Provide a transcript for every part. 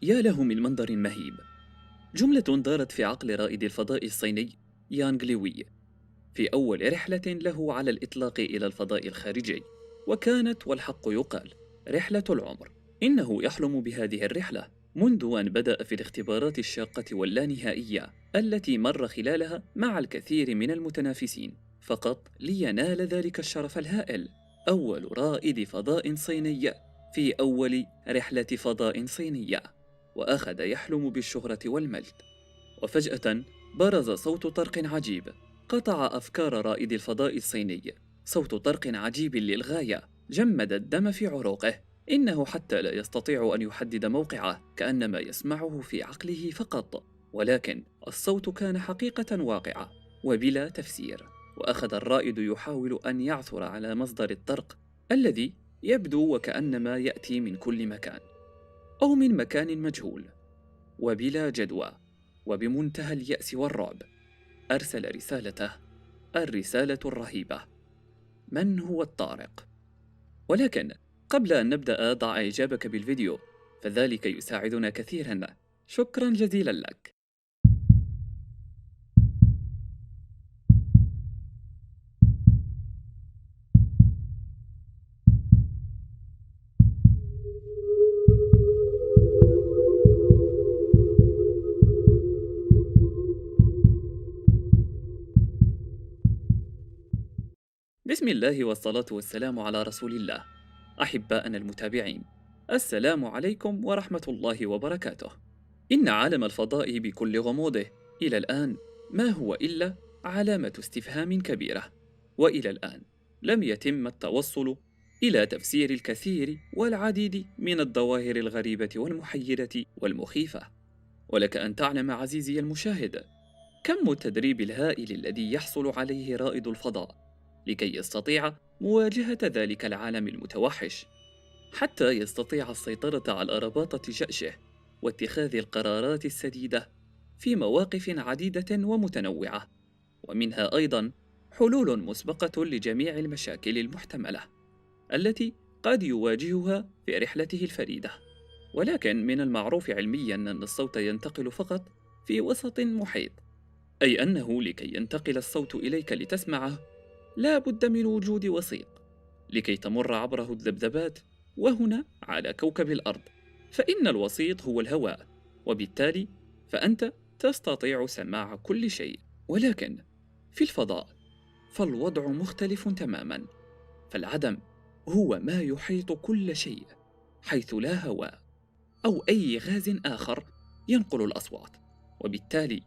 يا له من منظر مهيب. جملة دارت في عقل رائد الفضاء الصيني يانغ ليوي في أول رحلة له على الإطلاق إلى الفضاء الخارجي، وكانت والحق يقال رحلة العمر. إنه يحلم بهذه الرحلة منذ أن بدأ في الاختبارات الشاقة واللانهائية التي مر خلالها مع الكثير من المتنافسين، فقط لينال ذلك الشرف الهائل: أول رائد فضاء صيني في أول رحلة فضاء صينية. وأخذ يحلم بالشهرة والمجد، وفجأة برز صوت طرق عجيب قطع أفكار رائد الفضاء الصيني. صوت طرق عجيب للغاية جمد الدم في عروقه. إنه حتى لا يستطيع أن يحدد موقعه، كأنما يسمعه في عقله فقط. ولكن الصوت كان حقيقة واقعة وبلا تفسير. وأخذ الرائد يحاول أن يعثر على مصدر الطرق الذي يبدو وكأنما يأتي من كل مكان، أو من مكان مجهول. وبلا جدوى وبمنتهى اليأس والرعب أرسل رسالته، الرسالة الرهيبة: من هو الطارق؟ ولكن قبل أن نبدأ ضع إعجابك بالفيديو، فذلك يساعدنا كثيرا. شكرا جزيلا لك. بسم الله والصلاة والسلام على رسول الله. أحباءنا المتابعين، السلام عليكم ورحمة الله وبركاته. إن عالم الفضاء بكل غموضه إلى الآن ما هو إلا علامة استفهام كبيرة، وإلى الآن لم يتم التوصل إلى تفسير الكثير والعديد من الظواهر الغريبة والمحيرة والمخيفة. ولك أن تعلم عزيزي المشاهد كم التدريب الهائل الذي يحصل عليه رائد الفضاء لكي يستطيع مواجهة ذلك العالم المتوحش، حتى يستطيع السيطرة على رباطة جأشه واتخاذ القرارات السديدة في مواقف عديدة ومتنوعة، ومنها أيضا حلول مسبقة لجميع المشاكل المحتملة التي قد يواجهها في رحلته الفريدة. ولكن من المعروف علميا أن الصوت ينتقل فقط في وسط محيط، أي أنه لكي ينتقل الصوت إليك لتسمعه لا بد من وجود وسيط لكي تمر عبره الذبذبات. وهنا على كوكب الأرض فإن الوسيط هو الهواء، وبالتالي فأنت تستطيع سماع كل شيء. ولكن في الفضاء فالوضع مختلف تماما، فالعدم هو ما يحيط كل شيء، حيث لا هواء أو أي غاز آخر ينقل الأصوات، وبالتالي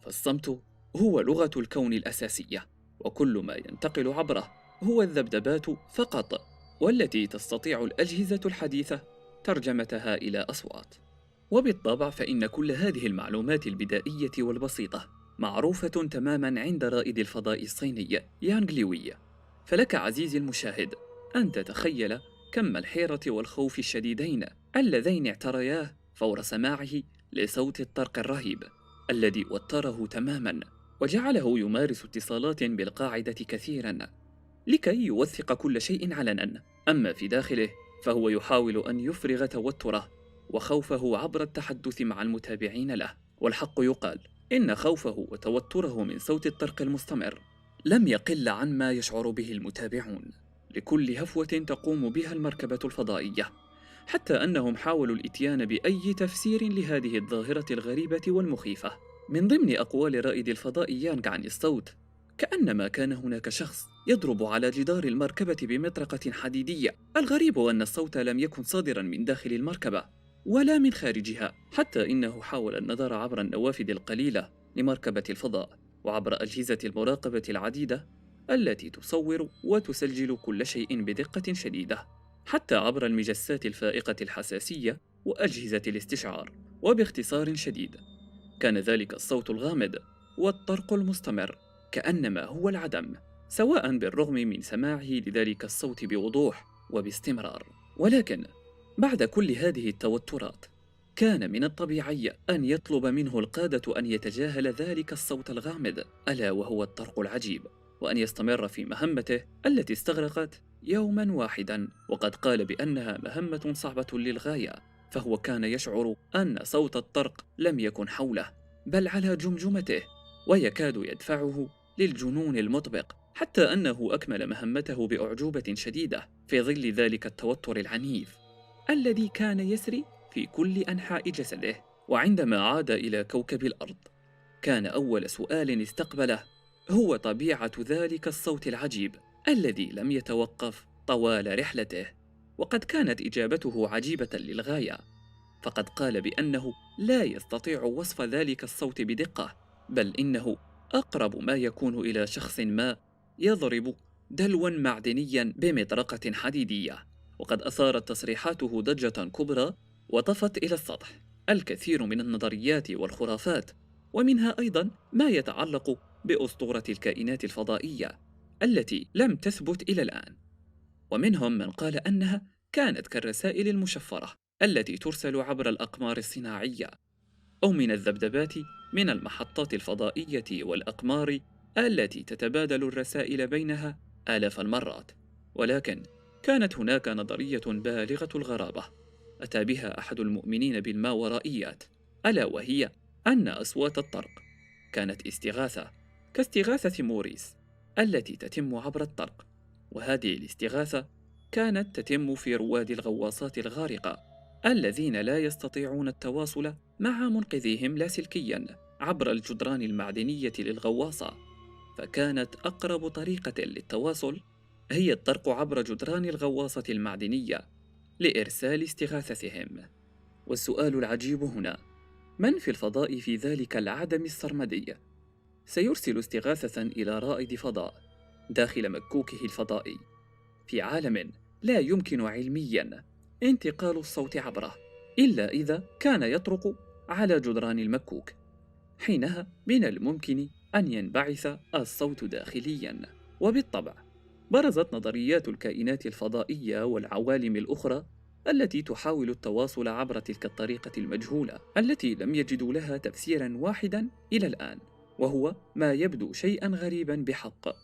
فالصمت هو لغة الكون الأساسية، وكل ما ينتقل عبره هو الذبذبات فقط، والتي تستطيع الأجهزة الحديثة ترجمتها إلى أصوات. وبالطبع فإن كل هذه المعلومات البدائية والبسيطة معروفة تماما عند رائد الفضاء الصيني يانغ ليوي. فلك عزيزي المشاهد أن تتخيل كم الحيرة والخوف الشديدين اللذين اعترياه فور سماعه لصوت الطرق الرهيب الذي وتره تماما، وجعله يمارس اتصالات بالقاعدة كثيرا لكي يوثق كل شيء علنا. أما في داخله فهو يحاول أن يفرغ توتره وخوفه عبر التحدث مع المتابعين له. والحق يقال إن خوفه وتوتره من صوت الطرق المستمر لم يقل عن ما يشعر به المتابعون لكل هفوة تقوم بها المركبة الفضائية، حتى أنهم حاولوا الإتيان بأي تفسير لهذه الظاهرة الغريبة والمخيفة. من ضمن أقوال رائد الفضاء يانغ عن الصوت: كأنما كان هناك شخص يضرب على جدار المركبة بمطرقة حديدية. الغريب أن الصوت لم يكن صادرا من داخل المركبة ولا من خارجها، حتى إنه حاول النظر عبر النوافذ القليلة لمركبة الفضاء وعبر أجهزة المراقبة العديدة التي تصور وتسجل كل شيء بدقة شديدة، حتى عبر المجسات الفائقة الحساسية وأجهزة الاستشعار. وباختصار شديد كان ذلك الصوت الغامض والطرق المستمر كأنما هو العدم، سواء بالرغم من سماعه لذلك الصوت بوضوح وباستمرار. ولكن بعد كل هذه التوترات كان من الطبيعي أن يطلب منه القادة أن يتجاهل ذلك الصوت الغامض ألا وهو الطرق العجيب، وأن يستمر في مهمته التي استغرقت يوما واحدا، وقد قال بأنها مهمة صعبة للغاية، فهو كان يشعر أن صوت الطرق لم يكن حوله بل على جمجمته، ويكاد يدفعه للجنون المطبق، حتى أنه أكمل مهمته بأعجوبة شديدة في ظل ذلك التوتر العنيف الذي كان يسري في كل أنحاء جسده. وعندما عاد إلى كوكب الأرض، كان أول سؤال استقبله هو طبيعة ذلك الصوت العجيب الذي لم يتوقف طوال رحلته. وقد كانت إجابته عجيبة للغاية، فقد قال بأنه لا يستطيع وصف ذلك الصوت بدقة، بل إنه أقرب ما يكون إلى شخص ما يضرب دلوا معدنيا بمطرقة حديدية. وقد أثارت تصريحاته ضجة كبرى وطفت إلى السطح الكثير من النظريات والخرافات، ومنها أيضا ما يتعلق بأسطورة الكائنات الفضائية التي لم تثبت إلى الآن. ومنهم من قال أنها كانت كالرسائل المشفرة التي ترسل عبر الأقمار الصناعية، أو من الذبذبات من المحطات الفضائية والأقمار التي تتبادل الرسائل بينها آلاف المرات. ولكن كانت هناك نظرية بالغة الغرابة أتى بها أحد المؤمنين بالماورائيات، ألا وهي أن أصوات الطرق كانت استغاثة كاستغاثة موريس التي تتم عبر الطرق. وهذه الاستغاثة كانت تتم في رواد الغواصات الغارقة الذين لا يستطيعون التواصل مع منقذيهم لاسلكيا عبر الجدران المعدنية للغواصة، فكانت أقرب طريقة للتواصل هي الطرق عبر جدران الغواصة المعدنية لإرسال استغاثتهم. والسؤال العجيب هنا: من في الفضاء في ذلك العدم السرمدي سيرسل استغاثة إلى رائد فضاء داخل مكوكه الفضائي في عالم لا يمكن علمياً انتقال الصوت عبره إلا إذا كان يطرق على جدران المكوك؟ حينها من الممكن أن ينبعث الصوت داخلياً. وبالطبع برزت نظريات الكائنات الفضائية والعوالم الأخرى التي تحاول التواصل عبر تلك الطريقة المجهولة التي لم يجدوا لها تفسيراً واحداً إلى الآن، وهو ما يبدو شيئاً غريباً بحق،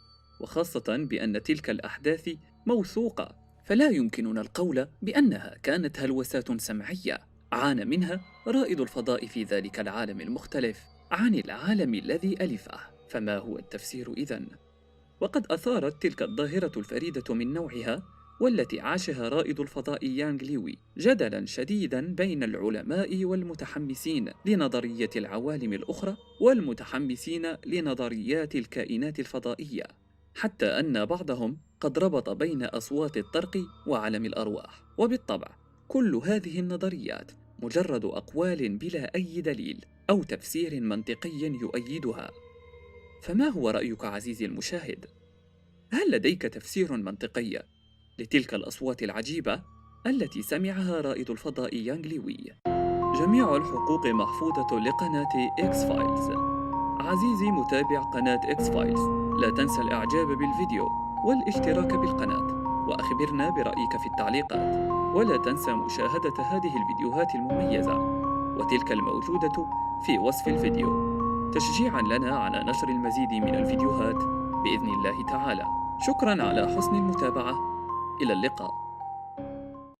وخاصة بأن تلك الأحداث موثوقة، فلا يمكننا القول بأنها كانت هلوسات سمعية عانى منها رائد الفضاء في ذلك العالم المختلف عن العالم الذي ألفه. فما هو التفسير إذن؟ وقد أثارت تلك الظاهرة الفريدة من نوعها والتي عاشها رائد الفضاء يانغ ليوي جدلاً شديداً بين العلماء والمتحمسين لنظرية العوالم الأخرى والمتحمسين لنظريات الكائنات الفضائية، حتى أن بعضهم قد ربط بين أصوات الطرق وعالم الأرواح. وبالطبع كل هذه النظريات مجرد أقوال بلا أي دليل أو تفسير منطقي يؤيدها. فما هو رأيك عزيزي المشاهد؟ هل لديك تفسير منطقي لتلك الأصوات العجيبة التي سمعها رائد الفضاء يانغ ليوي؟ جميع الحقوق محفوظة لقناة إكس فايلز. عزيزي متابع قناة إكس فايلز، لا تنسى الإعجاب بالفيديو والاشتراك بالقناة، وأخبرنا برأيك في التعليقات. ولا تنسى مشاهدة هذه الفيديوهات المميزة وتلك الموجودة في وصف الفيديو تشجيعاً لنا على نشر المزيد من الفيديوهات بإذن الله تعالى. شكراً على حسن المتابعة، إلى اللقاء.